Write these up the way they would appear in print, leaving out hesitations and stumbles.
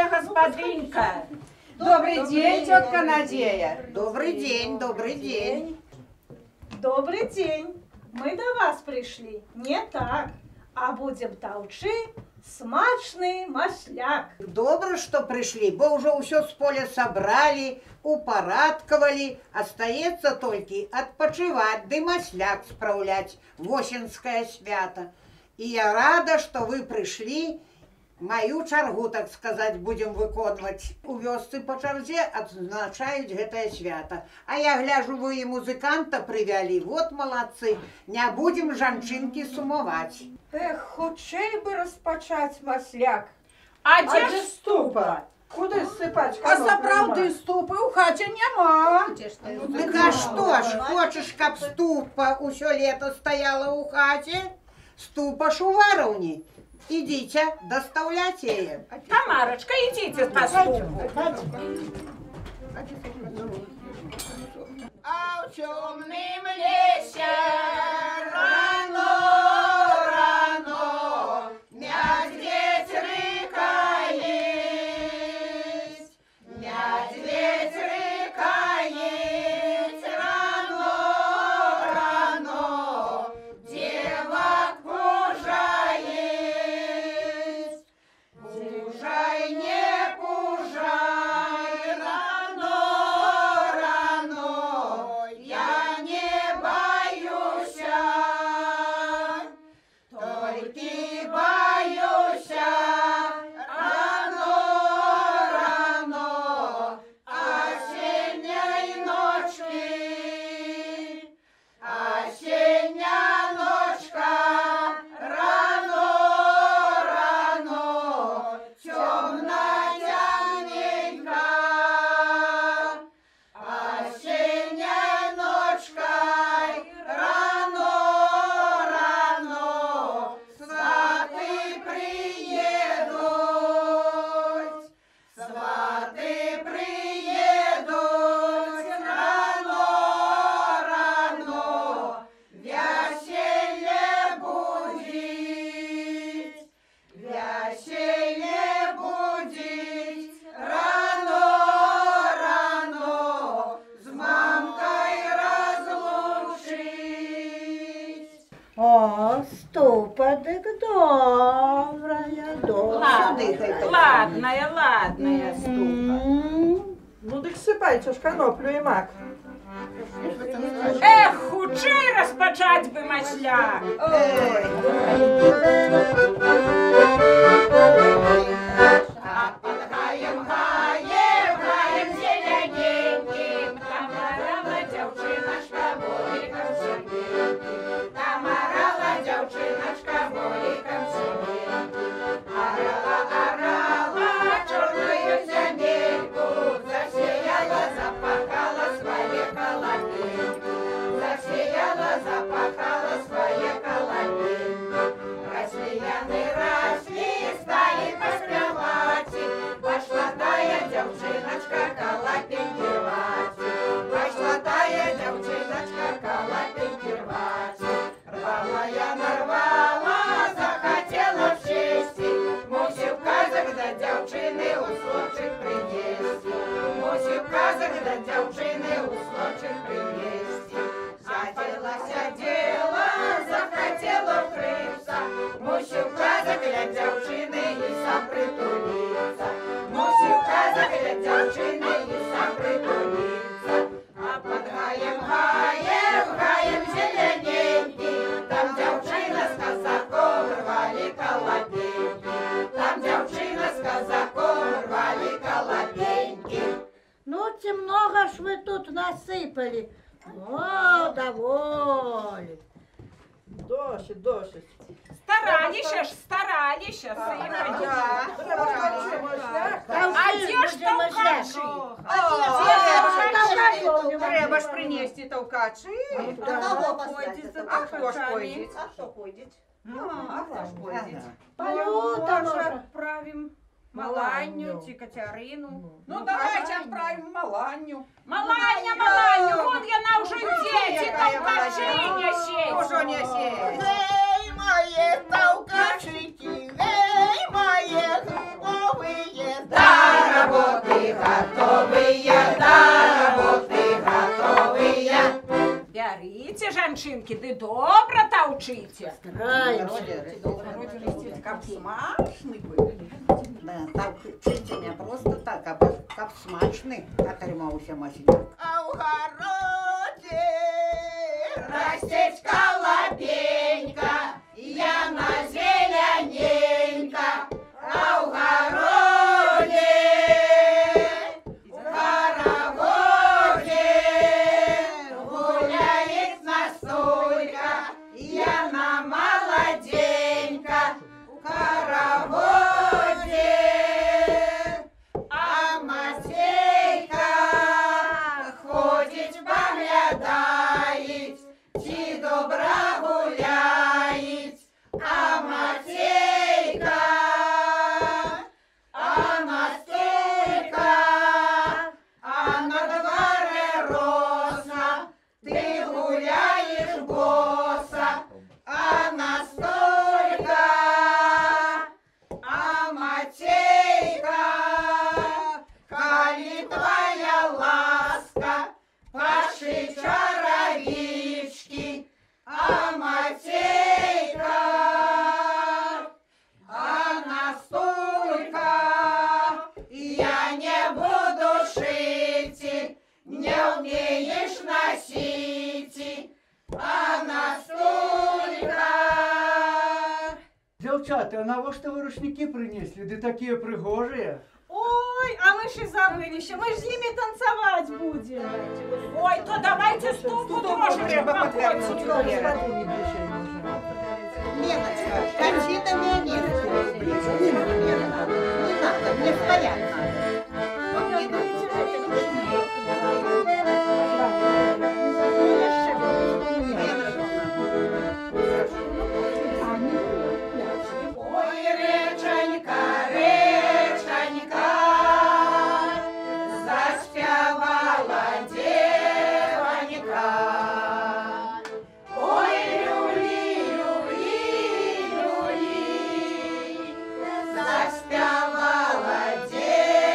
Господинка. Добрый день, тетка Надея. Добрый день, добрый день. Добрый день. Мы до вас пришли не так, а будем толчи смачный масляк. Добре, что пришли, бо уже все с поля собрали, упорадковали, остается только отпочивать, да масляк справлять, восенское свято. И я рада, что вы пришли. Мою чаргу, так сказать, будем выконваць. У вёсцы по чарзе адзначаюць гэтае свята. А я гляжу, вы и музыканта привяли. Вот молодцы. Не будем жанчынки сумовать. Эх, хутчэй бы распачаць масляк. А дзе ступа? Куды сыпаць? А сапраўды ступы ў хаце няма. Так а что ж, хочешь, каб ступа усё лето стояла у хате? Ступа ж у вараўні. Идите, доставляйте ее. Тамарочка, идите по ступу. А в темном лесе рано, медведь рыкает, рано, девок пужает. Пужай, не пужай, рано, я не боюся, только боюся, рано, осенней ночки, осенняя ночка, рано, темно-темненько, осенняя ночка, рано, сваты приедут, рано, веселье будет, рано, с мамкой разлучить. О, ступа, дык добрая, Ладная ступа. Ну дык сыпай, цёж каноплю и мак. Эх, хутчэй распачаць бы масляк. А под гаем зелененьким Тамарала дзяўчыначка волікам сябе. Тамарала дзяўчыначка волікам сябе. Орала чорную зямельку, засеяла, запахала свае колокольчики. Засеяла, запахала свае колокольчики. Росли, стали поспевать. Пошла тая дзяўчыначка колокольчики рвать. Пошла тая дзяўчыначка колокольчики рвать. Рвала я нарвала, захотела в чести. Мусив казак да дзяўчыны услышать. когда дзяўчыны услочек принести. Захотелася дело, захотела укрыться, Мусюка загляд дзяўчыны и сам притулиться. Мусюка загляд дзяўчыны и сам притулиться. А под гаем зелененький, там дзяўчына с казаком рвали колотеньки. Там дзяўчына с казаком рвали колотеньки. Ну, много ж вы тут насыпали. О, доволі. Досить. Стараліся ж, стараліся. А де ж толкачі? Треба ж принести толкачі. А хто ж пойде? А хто ж пойде? Полюта Може, може. відправимо Маланню чи Катерину. Ну, давайте відправимо Маланню. Маланню, вон яна вже дети, толкачі несеть. Уже несеть. Эй, мои толкачики, эй, мои зубовые, до работы готовые, до работы готовые. Бярите, жанчынкі, ды добра таўчыце. Как смачный был. Да, толкчите не просто так, а как смачный атрымаўся масляк. А ў гародзе расцець калапенька, яна зеляненька, а ў гародзе гуляет настойка, яна молоденька, у хороводе, а Матейка ходить поглядает, ці добра гуляет, а Матейка, а на дворе роса, ты гуляешь боса, а настойка, а Матейка, коли твоя ласка, пошли чаровички, а Матейка, а настойка, я не буду шить, не умеешь носить, а настойка. Девчата, а навошта вы рушники принесли? Ды такие пригожие. Ой, а мы ж и забылися, мы ж з ними танцевать будем. Ой, то давайте ступу трошки покоціть. Леночка, кончита меня нет. Не надо, мне стоять надо. Вот не надо. Ой, реченька, реченька, заспевала девонька. Ой, люли, люли, люли, заспевала девонька.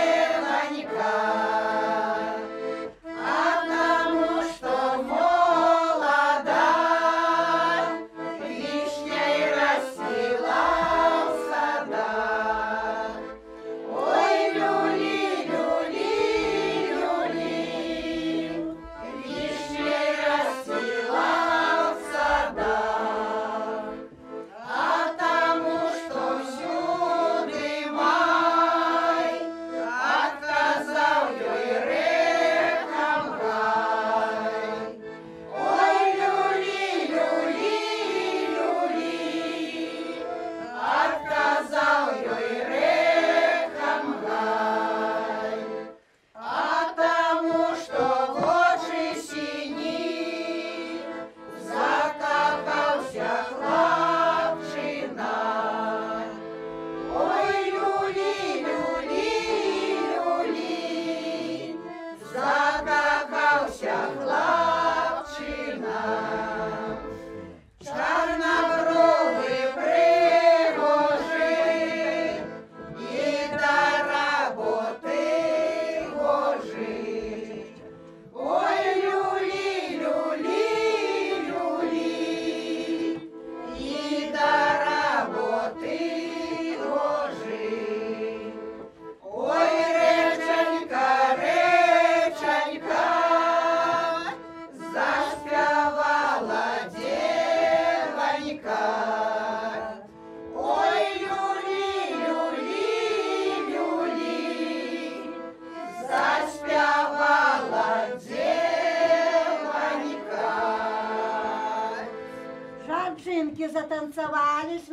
затанцевались,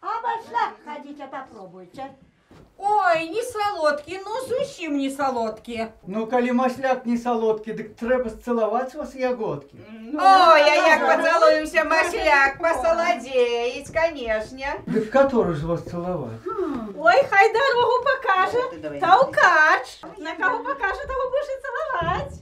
а масляк ходите, попробуйте. Ой, не солодкі, ну зусім не солодкі. Ну, коли масляк не солодкий, так треба зцілувати вас ягодки. Ой, а як поцілуємося, масляк, посолодеють, конечно. Да в которую ж вас цілувати? Ой, хай дорогу покаже. Толкач. На кого покаже, того будеш і цілувати.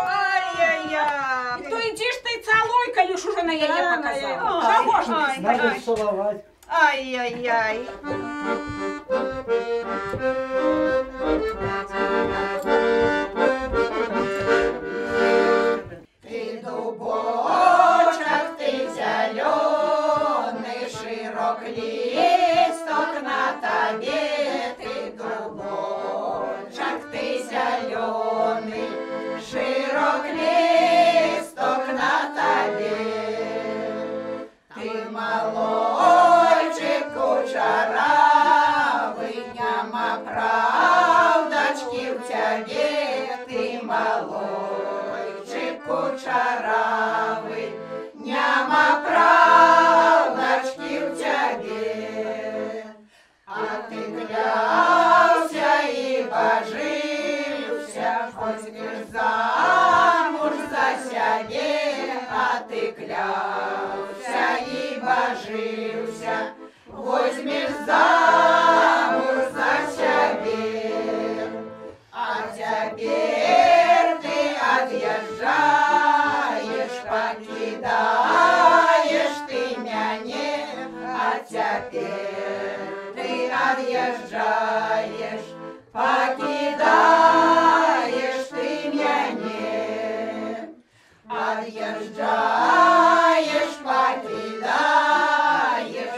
Ай-яй-яй. То иди ж ты целуй, коли ж уже на яе Да, на показал. яе. Чего ж ты? Надо цілувати. Ай-яй-яй. Ты дубочек, ты зеленый, широк листок на тебе. Ты дубочек, ты зеленый, широк листок на тебе. Ты молодчик кучеравый, няма правдочки в тебе. Ты молодчик кучеравый, няма правдочки в тебе. А ты клялся и божился, хоть лишь замуж за себе. А ты клялся и божился, возьмешь замуж за себе. А теперь ты отъезжаешь, покидаешь ты меня. А теперь ты отъезжаешь, покидаешь ты меня. Отъезжаешь, покидаешь,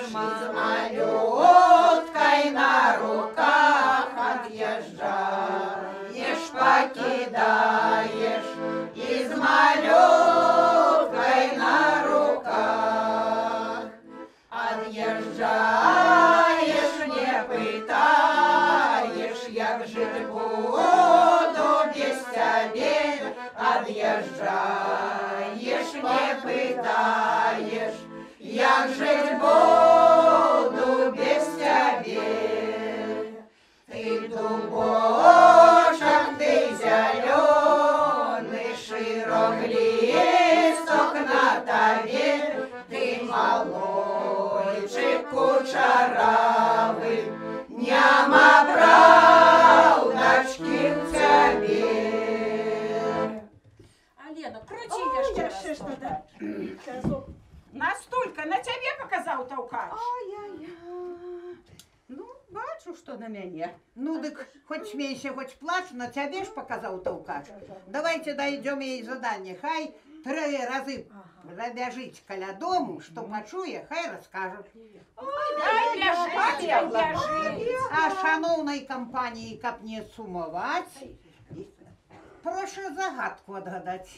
с малюткой на руках. Отъезжаешь, покидаешь, и с малюткой на руках. Отъезжаешь, не пытаешь, як жить буду без тебя. Отъезжаешь, не пытаешь, як жить буду без тебя. Ты дубочек, ты зеленый, широк листок на тебе. Ты молодчик кучеравый, няма правдочки в тебе. Алена, крути еще раз. Настолько на тебе показал толкач. Ну, бачу, что на меня. Ну, так хоть смейся, хоть плачь, на тебе ж показал толкач. Давайте дойдем ей задание. Хай 3 разы забяжить каля дому, что почує, хай розкажуть. Ай, бежи, ай, бежи. А шановной компании, каб не сумовать, прошу загадку отгадать.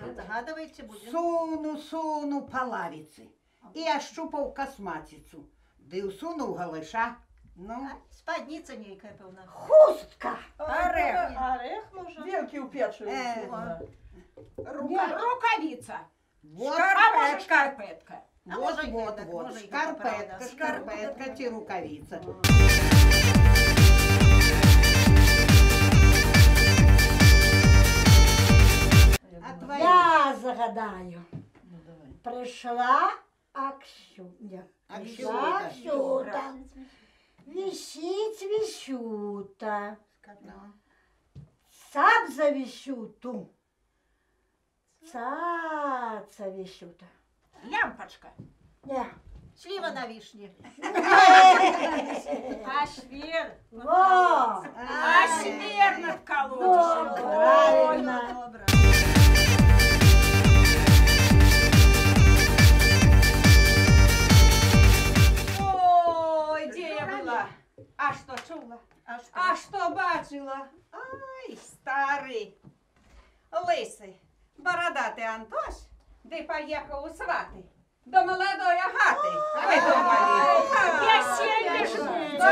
Догадывайте, будем. Суну по лавице и ощупал косматицу, да и усунул галыша. Ну, Спадница нейкая, певна. Хустка. Орех. Орех може. Вилки упечу. Рукавица. вот, А может шкарпетка. вот, шкарпетка, шкарпетка, те рукавица. А твои? Я загадаю. Пришла Аксюня. Пришла Аксюта. Висит висюта. Цап за висюту. Цаца висюта. Лямпочка. Не. Слива на вишне. А швер. Во! А свер над колодищем. Правильно. Ой, где я была? А что чула? А что бачила? Ай, старый, лысый, бородатый Антош, да поехал у сваты до молодой Агаты. Вы думали? Веселье ж. Да,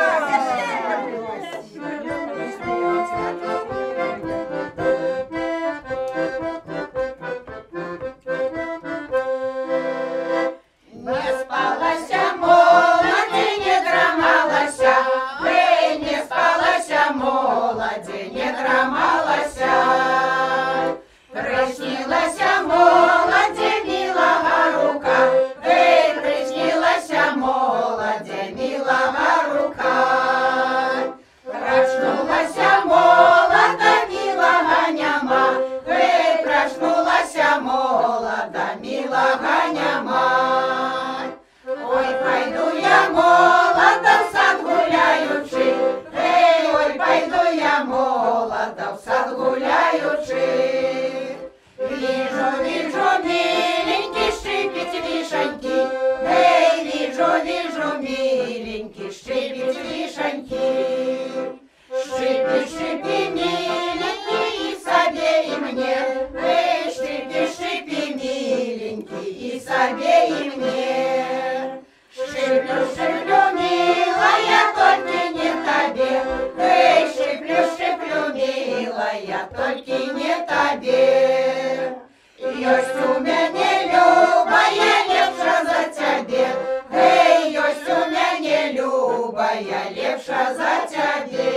табе. Ёсць у мяне любая лепша за цябе. Гэй, ёсць у мяне любая лепша за цябе.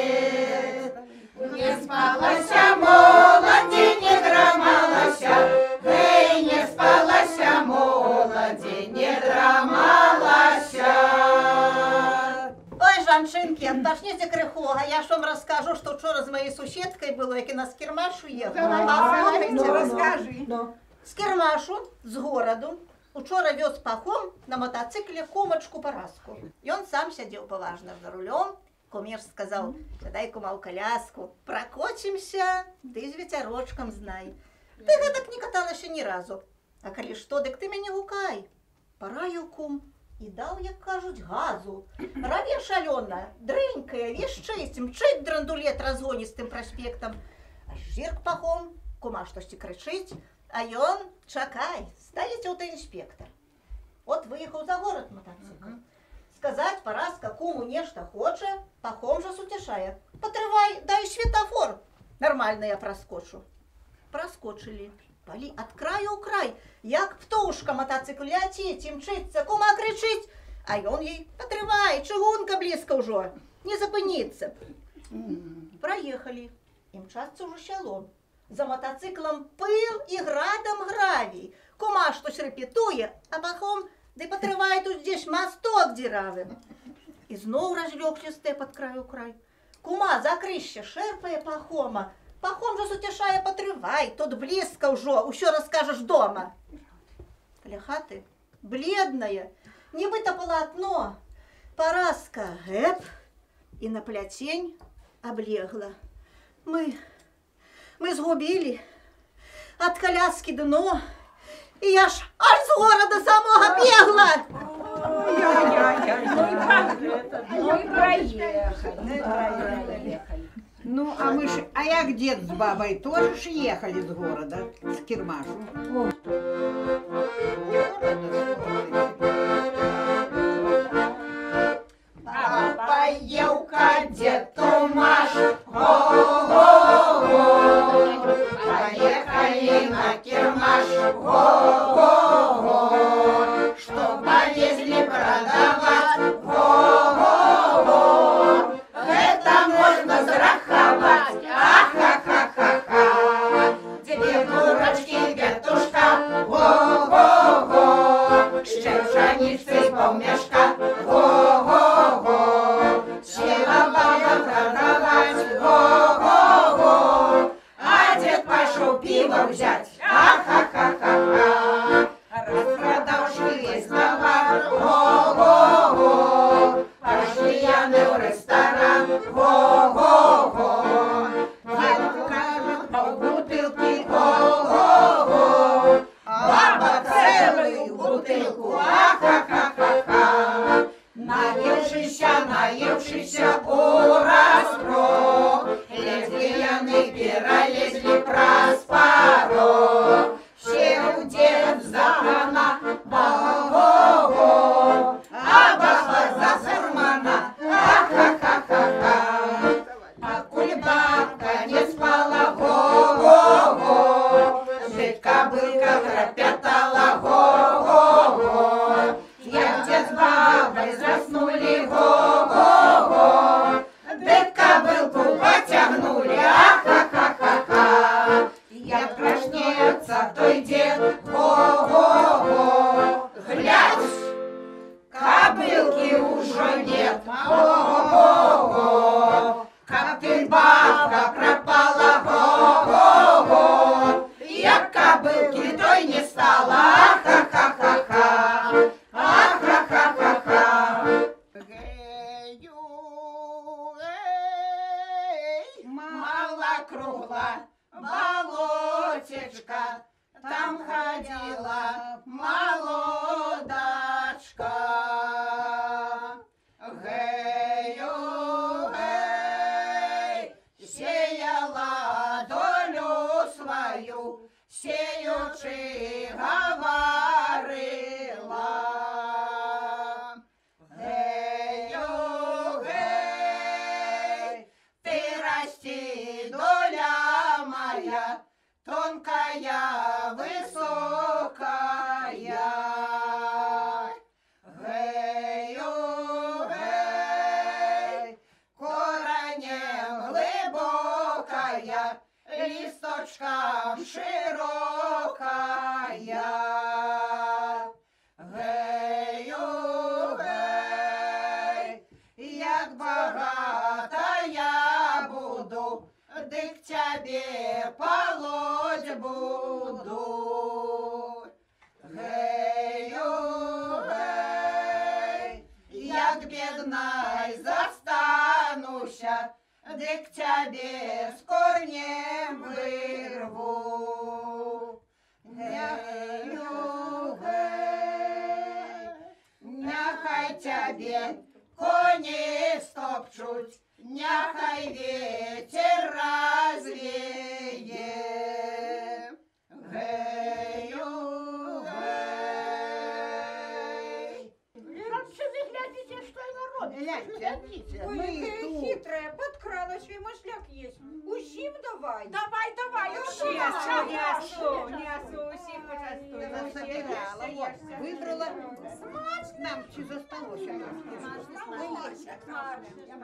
Не спалася моладзі, не драмалася. Гэй, не спалася моладзі, не драмалася. Ой, жанчынкі, адпачніце крыху, а я ж вам раскажу, што вчора з маёй суседкай было, як яна з кірмашу ехала. Расскажи. З кірмашу, з гораду, учора вёз пахом на мотоцикле кумачку Параску. Ён сам сядзеў паважна за рулём. Кумір сказаў: «Сядай, кума, ў коляску, пракоцімся, ты з вецярочкам знай. Ты гэтак не каталася ні разу. А калі што, дык ты мяне гукай». Параіў кум і даў, як кажуць, газу. Раве шалёна, дрэнькая, вішчыць, мчыць драндулет разгоністым праспектам. Аж зірк пахом, кума штосьці крычыць, а ён: «Чакай, стаіць аўтаінспектар». От выехаў за горад мотоцикл. Сказаць, Параска куму нешта хоча, пахом жа суцяшае: «Патрывай, дай светафор, нармальна я праскочу». Праскочылі. Палі ад краю ў край, як птушка мотоцикл ляціць, імчыцца, кума крычыць, а ён ей: «Патрывай, чыгунка блізка ўжо, не запыніцца». Праехалі, імчацца ўжо сяло. За мотоциклом пыл і градам гравій. Кума штось рэпетуе, а пахом: «Ды патрывай, тут здесь масток дзіравы». І зноў разлёгся стэп ад краю край. Кума за крышча шэрпае пахома. Пахом жа суцяшае: «Патрывай, тут блізка ўжо, усё раскажаш дома». Каля хаты, бледная, нібыта палатно, Параска гэп і на пляцень аблегла. Мы згубілі, ад каляскі дно, і я ж аж з горада самога бегла. Ну и проехали. Ну, а як дед с бабой тоже ж ехали с города, с Кирмашу? Поел-ка дед Томаш, го-го-го, поехали на Кирмаш, го-го-го, что повезли продавать, го-го-го, это можно зараховать, а-ха-ха-ха-ха, две дурочки, петушка, го-го-го, ще пшеницы полмешка, го-го-го, села баба продавать, го-го-го, а дед пошел пиво взять, а-ха-ха-ха-ха, распродавший весь товар, го-го-го, пошли яны в ресторан, го-го-го, дед купил полбутылки, го-го-го, баба целую бутылку, а-ха-ха-ха-ха, наевшися ураспрок, лесбияны перелезли праз порог, сел дед за хана, го-го-го, а баба за фурмана, а-ха-ха-ха-ха, а кульбабка не спала, го-го-го, жить кобылка храпетала, го-го-го, як дед с бабой заснули, го-го-го, дед кобылку потягнули, а-ха-ха-ха-ха, як проснется той дед, го-го-го, глядь, кобылки уже нет, го-го-го, как ты бабка пропала, го-го-го, як кобылки той не стала, а-ха-ха-ха-ха, а-ха-ха-ха-ха. Гею, эй, мала кругла, болотечка, там ходила молодачка. Гею, эй, сеяла долю свою, сеючи говорила. Гею, гей, ты расти, доля моя, то листочком широкая. Гею, гей, як багатая буду, дык тебе полоть буду. Гею, гей, як бедной застануся, дык тебе с корнем вырву. Гею, гей, няхай тебе кони стопчуть, няхай ветер развеет. Гею, гей. Що ви глядите, що й народ? Гляньте, Ой, мы какая тут. хитрая, подкралась, и масляк есть. Усим давай. Давай, давай, Несу, несу, усим Насобирала, вот, выбрала. Нам чи засталося?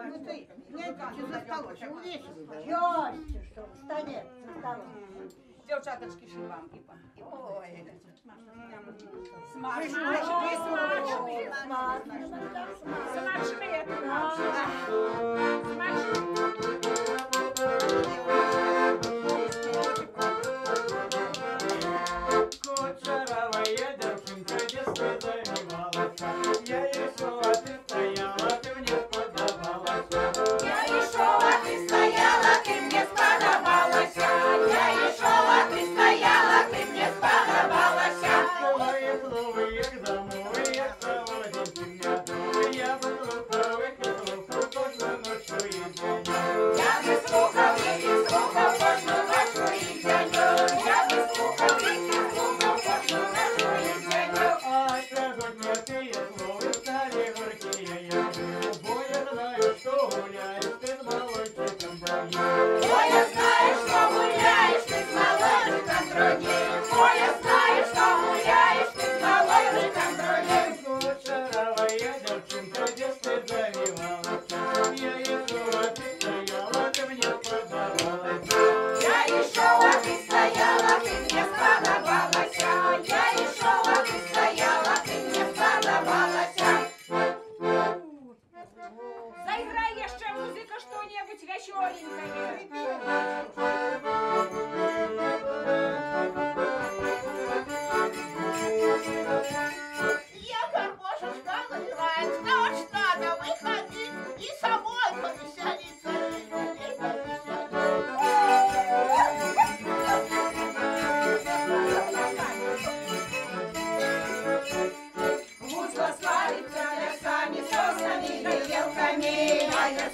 Ну ты, гляньте, чи засталося, увесь выбрала. Дівчаточки, шиванки. Ой, Смачно. Кучеровая девчонка детство занималась. Я ей шел, а ты стояла, ты мне сподобалась. Я ішов, а ти стояла, ти мені сподобалася. Я ішов, а ти стояла, ти мені сподобалася. Твои словы, як домой, як солоденький. Я бы слухав, і слухав кожну ночу і день. Я би слухав, і слухав кожну ночу і день. Я би слухав, і слухав кожну ночу і день. А сьогодні ти є слово, старі горькие я. Бо я знаю, що гуляєш ти з молодчиком броні. Бо я знаю, що гуляєш ти з молодчиком броні. Бо я знаю, що гуляєш ти з молодчиком броні. Кучеровая девчонка детство завивалась. Я иду, а ты стояла, ты мне сподобалась. Я ішов, а ти стояла, ти мені сподобалася. Я ішов, а ти стояла, ти мені сподобалася. Заіграй ще музика що-небудь веселенькое. Я гармошечка наиграет, значит, надо выходить и самой повеселиться. Гусло славится лесами, соснами, елками, а я